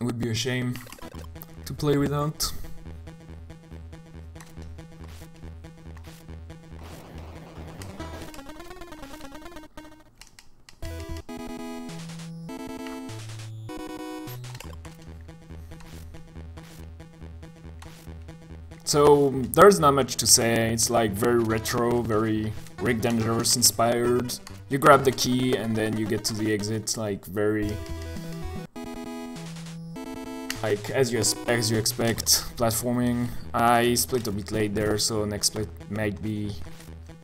would be a shame to play without. So there's not much to say. It's like very retro, very Rick Dangerous inspired. You grab the key and then you get to the exit, like very, like as you expect, platforming. I split a bit late there, so next split might be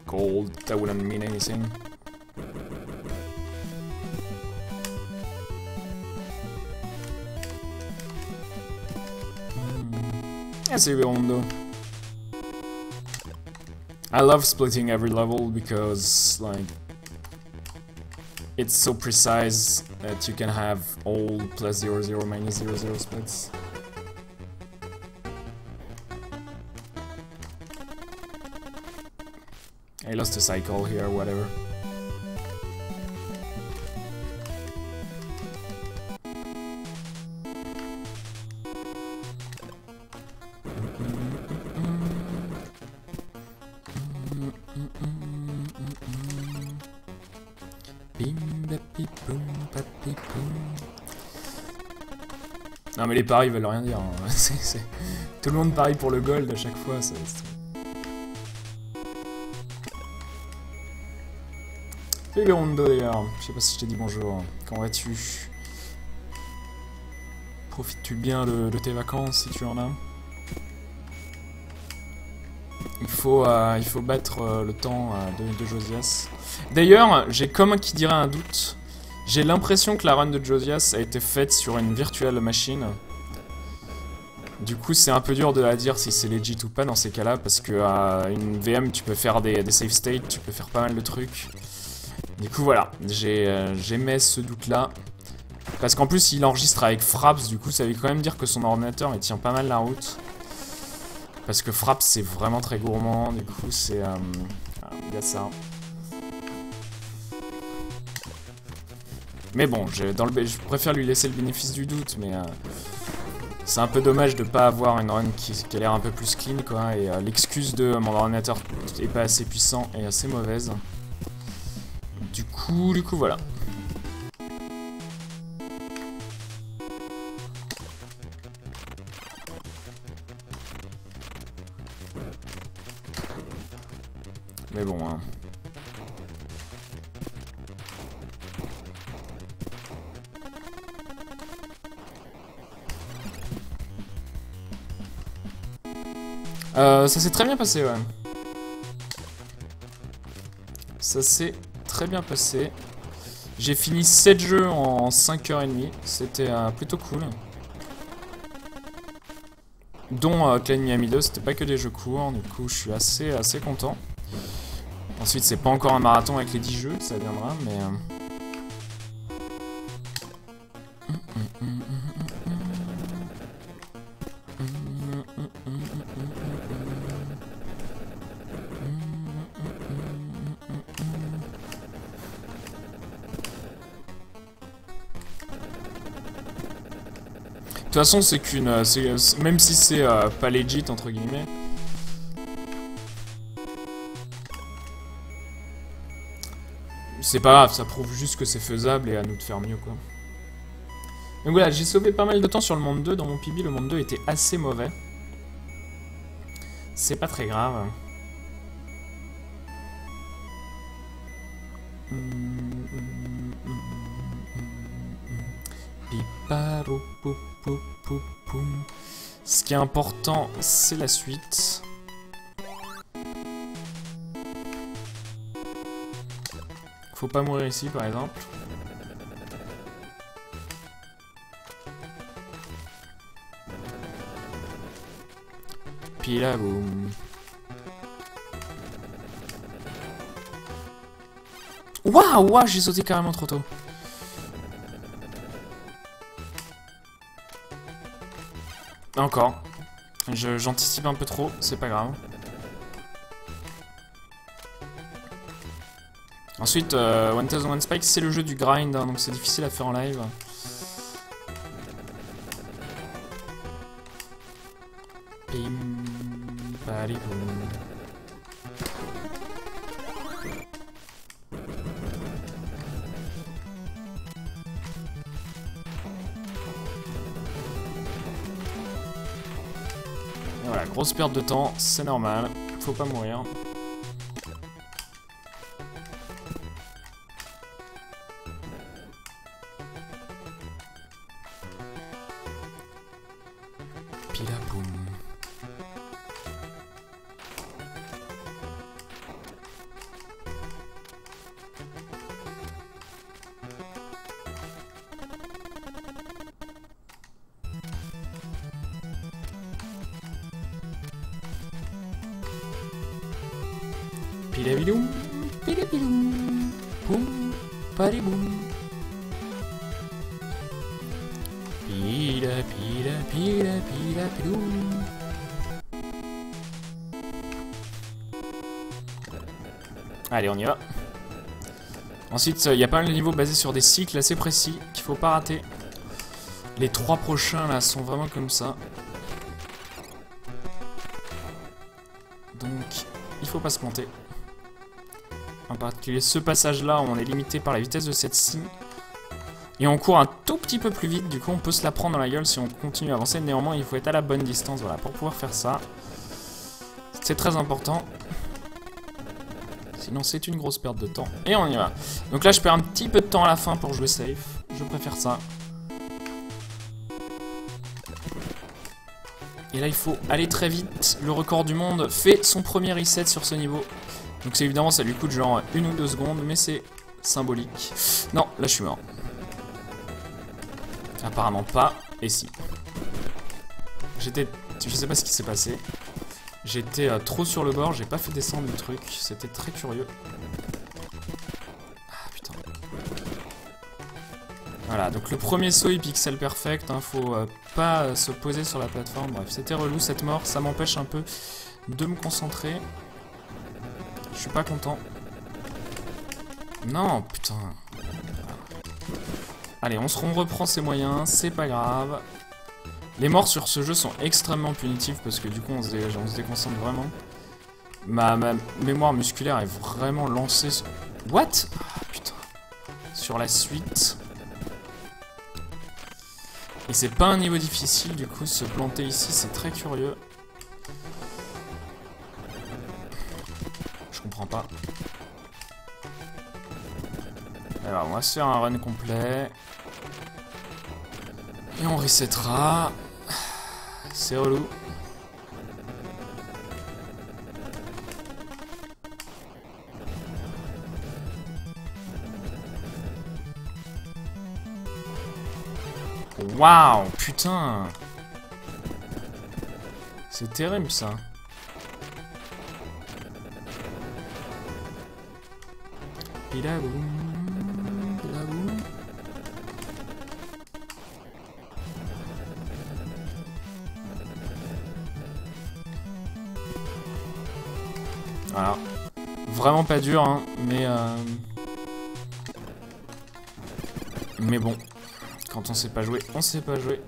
gold. That wouldn't mean anything. Essaye Rondo. I love splitting every level because, like, it's so precise that you can have all +0, 0, -0, 0 splits. I lost a cycle here, whatever. Non mais les paris veulent rien dire, hein. Tout le monde parie pour le gold à chaque fois. Salut les Rondo d'ailleurs, je sais pas si je t'ai dit bonjour, comment vas-tu? Profites-tu bien de tes vacances si tu en as? Il faut battre le temps de Josias. D'ailleurs, j'ai comme qui dirait un doute. J'ai l'impression que la run de Josias a été faite sur une virtuelle machine. Du coup, c'est un peu dur de la dire si c'est legit ou pas dans ces cas-là, parce que une VM, tu peux faire des save states, tu peux faire pas mal de trucs. Du coup, voilà, j'émets ce doute-là. Parce qu'en plus, il enregistre avec Fraps, du coup, ça veut quand même dire que son ordinateur, il tient pas mal la route. Parce que Fraps, c'est vraiment très gourmand, du coup, c'est... il y a ça. Mais bon, je préfère lui laisser le bénéfice du doute, mais c'est un peu dommage de pas avoir une run qui a l'air un peu plus clean, quoi. Et l'excuse de mon ordinateur est pas assez puissant est assez mauvaise. Du coup, voilà. Mais bon, hein. Ça s'est très bien passé, ouais. Ça s'est très bien passé. J'ai fini 7 jeux en 5h30. C'était plutôt cool. Dont Clan Miami 2, c'était pas que des jeux courts. Du coup, je suis assez content. Ensuite, c'est pas encore un marathon avec les 10 jeux, ça viendra, mais... De toute façon, c'est qu'une... même si c'est pas legit, entre guillemets... C'est pas grave, ça prouve juste que c'est faisable et à nous de faire mieux, quoi. Donc voilà, j'ai sauvé pas mal de temps sur le monde 2. Dans mon PB, le monde 2 était assez mauvais. C'est pas très grave. Ce qui est important, c'est la suite. Faut pas mourir ici, par exemple. Puis là, boum. Waouh, j'ai sauté carrément trop tôt. Encore. J'anticipe un peu trop, c'est pas grave. Ensuite, 1001 Spikes, c'est le jeu du grind, hein, donc c'est difficile à faire en live. Pim, pali, boum. Et voilà, grosse perte de temps, c'est normal, faut pas mourir. Pilapoum. Pilabiloum, pilabiloum, poum, pariboum. Pila, pila, pila, pila, piloum. Allez, on y va. Ensuite, il y a pas mal de niveaux basés sur des cycles assez précis qu'il faut pas rater. Les 3 prochains là sont vraiment comme ça. Donc, il faut pas se planter. En particulier ce passage là, on est limité par la vitesse de cette scie. Et on court un tout petit peu plus vite, du coup on peut se la prendre dans la gueule si on continue à avancer. Néanmoins, il faut être à la bonne distance, voilà, pour pouvoir faire ça. C'est très important. Sinon c'est une grosse perte de temps. Et on y va. Donc là je perds un petit peu de temps à la fin pour jouer safe. Je préfère ça. Et là il faut aller très vite. Le record du monde fait son premier reset sur ce niveau. Donc c'est évidemment ça lui coûte genre 1 ou 2 secondes, mais c'est symbolique. Non, là je suis mort. Apparemment pas, et si. Je sais pas ce qui s'est passé. J'étais trop sur le bord, j'ai pas fait descendre le truc, c'était très curieux. Ah putain. Voilà, donc le premier saut est pixel perfect, hein, faut pas se poser sur la plateforme. Bref, c'était relou cette mort, ça m'empêche un peu de me concentrer. Je suis pas content. Non, putain. Allez, on reprend ses moyens, c'est pas grave. Les morts sur ce jeu sont extrêmement punitifs parce que du coup on se déconcentre vraiment. Ma mémoire musculaire est vraiment lancée sur... What? Ah putain. Sur la suite. Et c'est pas un niveau difficile, du coup se planter ici c'est très curieux. Je comprends pas. Alors on va se faire un run complet. Et on resettera. C'est relou. Waouh, putain. C'est terrible ça. Pilaboum, pilaboum. Voilà. Vraiment pas dur, hein, mais bon. Quand on sait pas jouer, on sait pas jouer.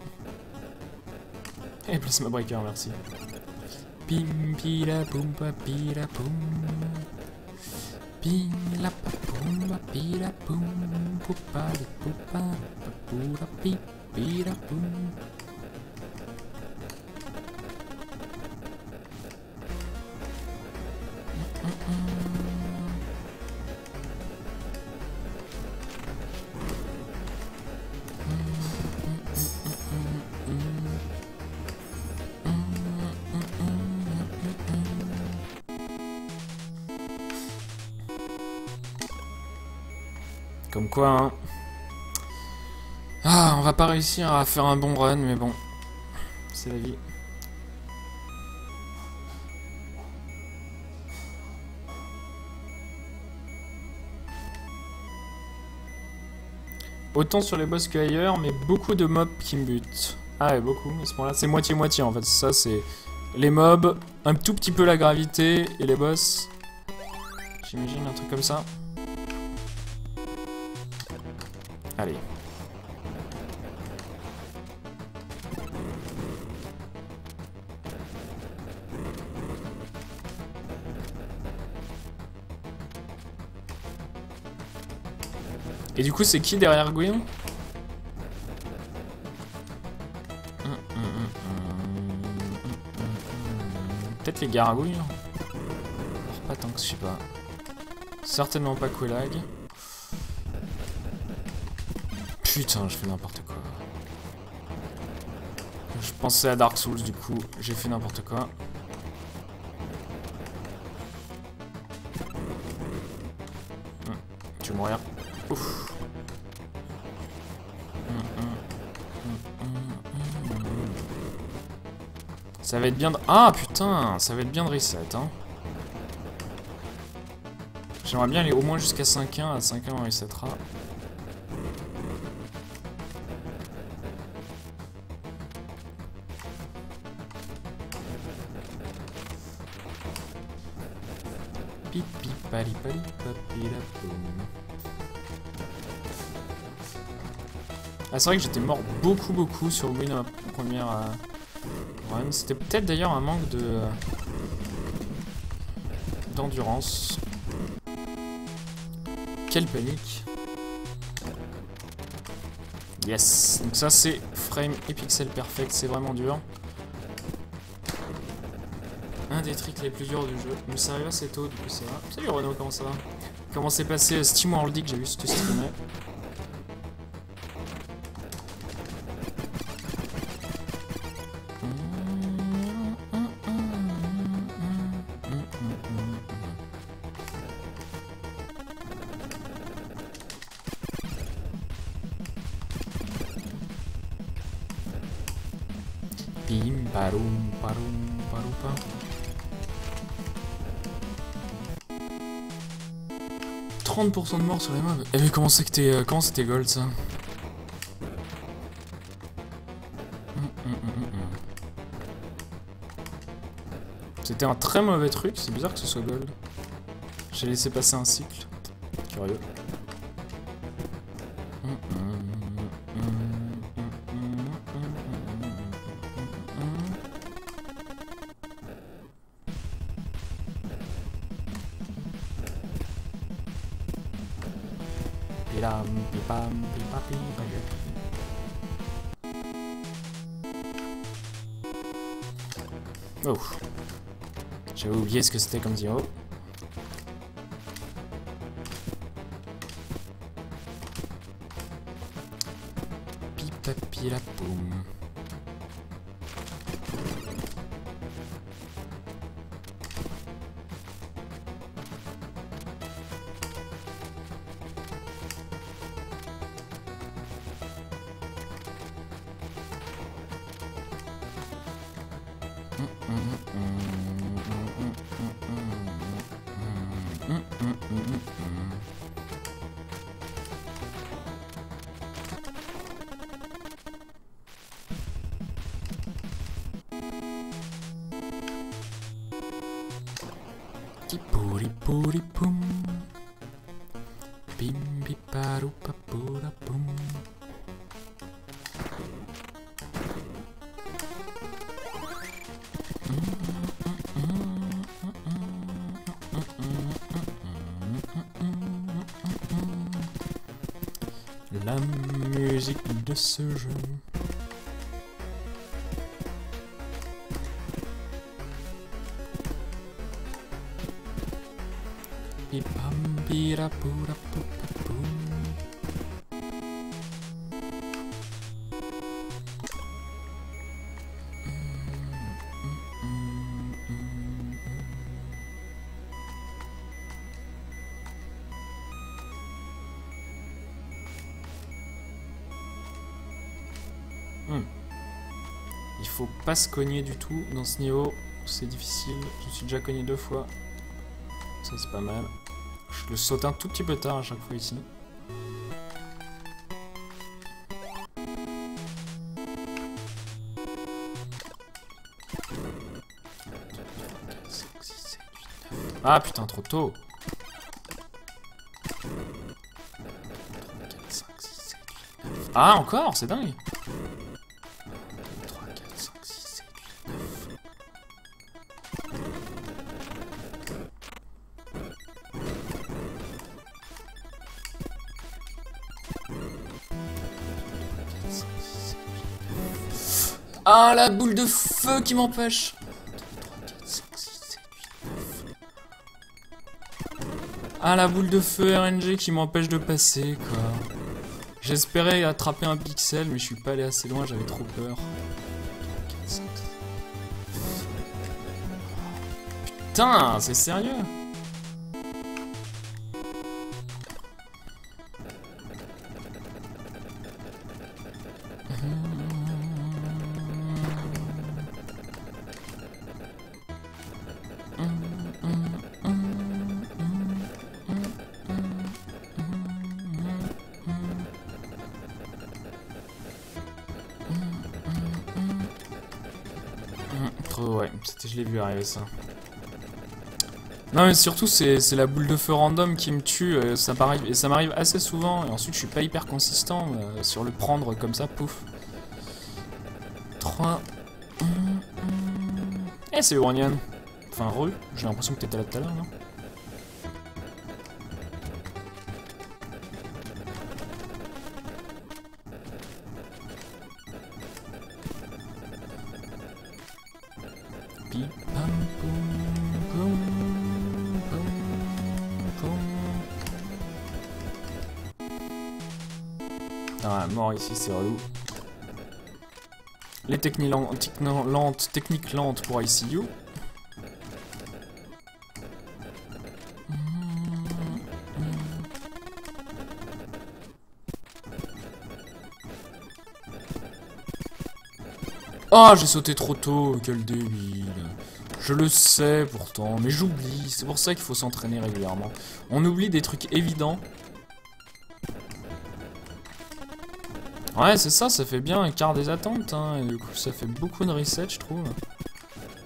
Et plasma breaker, merci. Pim pila poum pa pila poum. Pila pa poum pa pila poum. Poupa li poupa pa poula pi pila poum. Comme quoi, hein. Ah, on va pas réussir à faire un bon run, mais bon. C'est la vie. Autant sur les boss qu'ailleurs, mais beaucoup de mobs qui me butent. Ah ouais, beaucoup, à ce point-là. C'est moitié-moitié, en fait. Ça, c'est les mobs, un tout petit peu la gravité, et les boss. J'imagine un truc comme ça. Allez. Et du coup, c'est qui derrière Gwyn? Peut-être les gargouilles? Pas tant que je sais pas. Certainement pas Quelaag. Putain, je fais n'importe quoi. Je pensais à Dark Souls, du coup, j'ai fait n'importe quoi. Tu veux mourir? Ouf. Ça va être bien de... Ah putain, ça va être bien de reset, hein. J'aimerais bien aller au moins jusqu'à 5-1. À 5-1 on resettera. Pipi pali pali papi la poum. Ah c'est vrai que j'étais mort beaucoup sur Gwyn à ma première run. C'était peut-être d'ailleurs un manque de d'endurance. Quelle panique. Yes. Donc ça c'est frame et pixel perfect, c'est vraiment dur. Un des tricks les plus durs du jeu. Mais ça arrive assez tôt, du coup ça va. Salut Renaud, comment ça va? Comment s'est passé Steam World League, j'ai vu ce que tu streamais. Bim, baroum, baroum, baroupa. « 30% de morts sur les mobs. Eh mais comment c'est que t'es... comment c'était gold ça? C'était un très mauvais truc, c'est bizarre que ce soit gold. J'ai laissé passer un cycle. Curieux. Oh, j'avais oublié ce que c'était comme zéro. Pipapi la poum. Tipuri puri pum. Bimbi paru papura pum. La musique de ce jeu. Pipambira pura pupa pum. Il faut pas se cogner du tout dans ce niveau, c'est difficile. Je me suis déjà cogné 2 fois. Ça c'est pas mal. Je le saute un tout petit peu tard à chaque fois ici. Ah putain, trop tôt. 4, 5, 6, 7, 8, 9. Ah encore, c'est dingue. 3, 4, 5, 6, 7, 8, 9. Ah, la boule de feu qui m'empêche. Ah, la boule de feu RNG qui m'empêche de passer, quoi. J'espérais attraper un pixel, mais je suis pas allé assez loin, j'avais trop peur. Putain, c'est sérieux? Ouais, je l'ai vu arriver ça. Non mais surtout c'est la boule de feu random qui me tue, ça m'arrive assez souvent et ensuite je suis pas hyper consistant sur le prendre comme ça, pouf. 3... Eh c'est Uranian. Enfin j'ai l'impression que t'étais là tout à l'heure, non? Ah, mort ici, c'est relou. Les techniques lentes pour ICU. Ah, j'ai sauté trop tôt, quel débile. Je le sais pourtant, mais j'oublie. C'est pour ça qu'il faut s'entraîner régulièrement. On oublie des trucs évidents. Ouais, c'est ça, ça fait bien un quart des attentes, hein, et du coup ça fait beaucoup de resets, je trouve.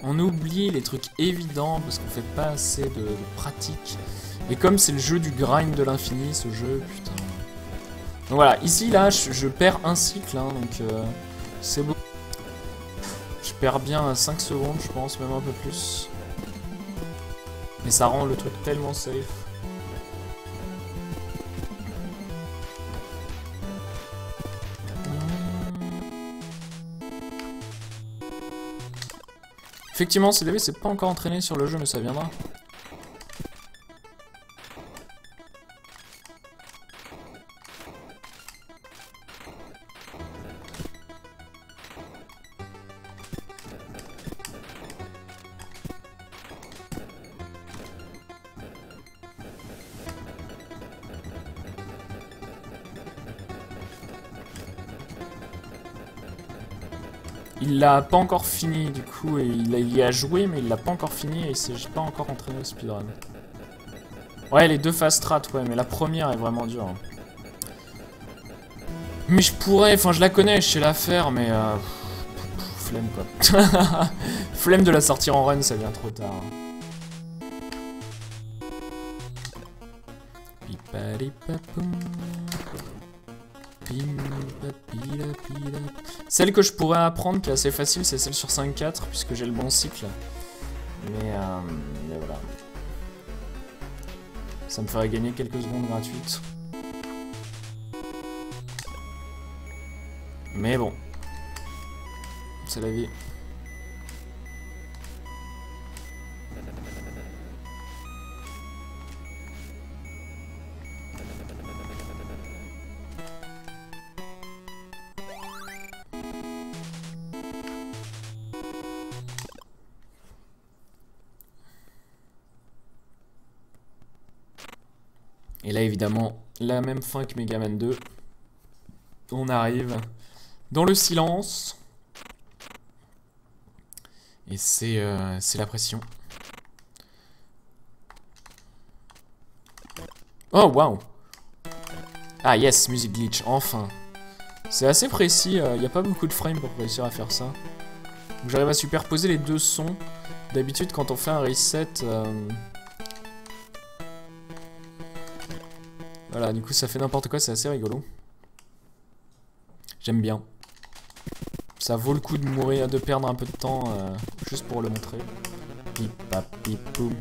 On oublie les trucs évidents parce qu'on fait pas assez de pratique. Et comme c'est le jeu du grind de l'infini, ce jeu, putain. Donc voilà, ici, là, je perds un cycle, hein, donc c'est beau. Je perds bien 5 secondes, je pense, même un peu plus. Mais ça rend le truc tellement safe. Effectivement, CDV c'est pas encore entraîné sur le jeu, mais ça viendra. Il l'a pas encore fini du coup, et il y a joué mais il l'a pas encore fini et il s'est pas encore entraîné au speedrun. Ouais, les deux fast strat, ouais, mais la première est vraiment dure. Hein. Mais je pourrais, enfin je la connais, je sais la faire, mais flemme quoi. Flemme de la sortir en run, ça vient trop tard. Celle que je pourrais apprendre qui est assez facile, c'est celle sur 5-4 puisque j'ai le bon cycle. Mais voilà. Ça me ferait gagner quelques secondes gratuites. Mais bon. C'est la vie. Et là, évidemment, la même fin que Mega Man 2. On arrive dans le silence. Et c'est la pression. Oh, waouh! Ah, yes, music glitch, enfin. C'est assez précis, il n'y a pas beaucoup de frames pour réussir à faire ça. J'arrive à superposer les deux sons. D'habitude, quand on fait un reset... Voilà, du coup ça fait n'importe quoi, c'est assez rigolo. J'aime bien. Ça vaut le coup de mourir, de perdre un peu de temps juste pour le montrer. Pipapipoum.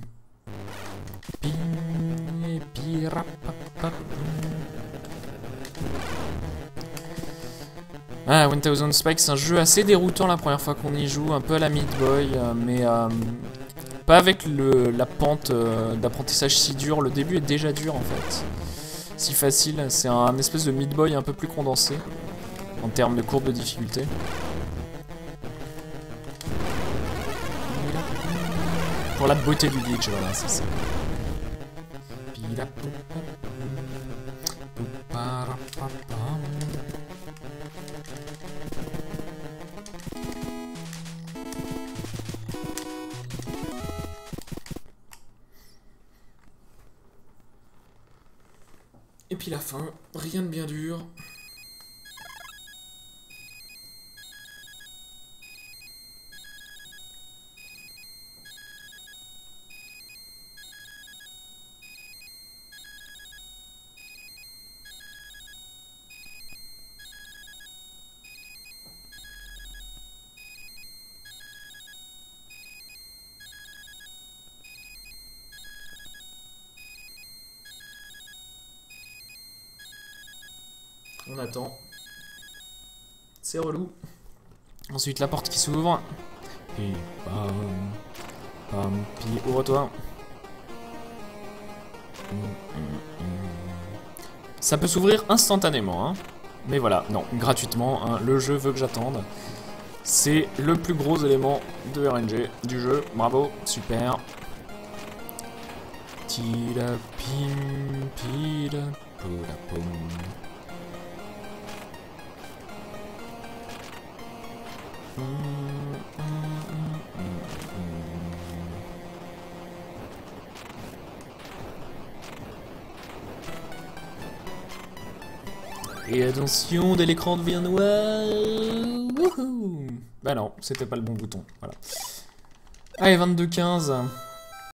Ah, 1000 Spikes, c'est un jeu assez déroutant la première fois qu'on y joue, un peu à la Meat Boy, mais pas avec la pente d'apprentissage si dure. Le début est déjà dur en fait. Si facile, c'est un espèce de Meat Boy un peu plus condensé en termes de courbe de difficulté. Pour la beauté du glitch, voilà, c'est ça. Et puis la fin, rien de bien dur. On attend. C'est relou. Ensuite la porte qui s'ouvre. Et puis ouvre-toi. Ça peut s'ouvrir instantanément, hein. Mais voilà, non, gratuitement, hein. Le jeu veut que j'attende. C'est le plus gros élément de RNG du jeu. Bravo, super. Tira pim pira pura pum. Et attention, dès l'écran devient noir. Wouhou. Bah non, c'était pas le bon bouton. Voilà. Allez, 22-15.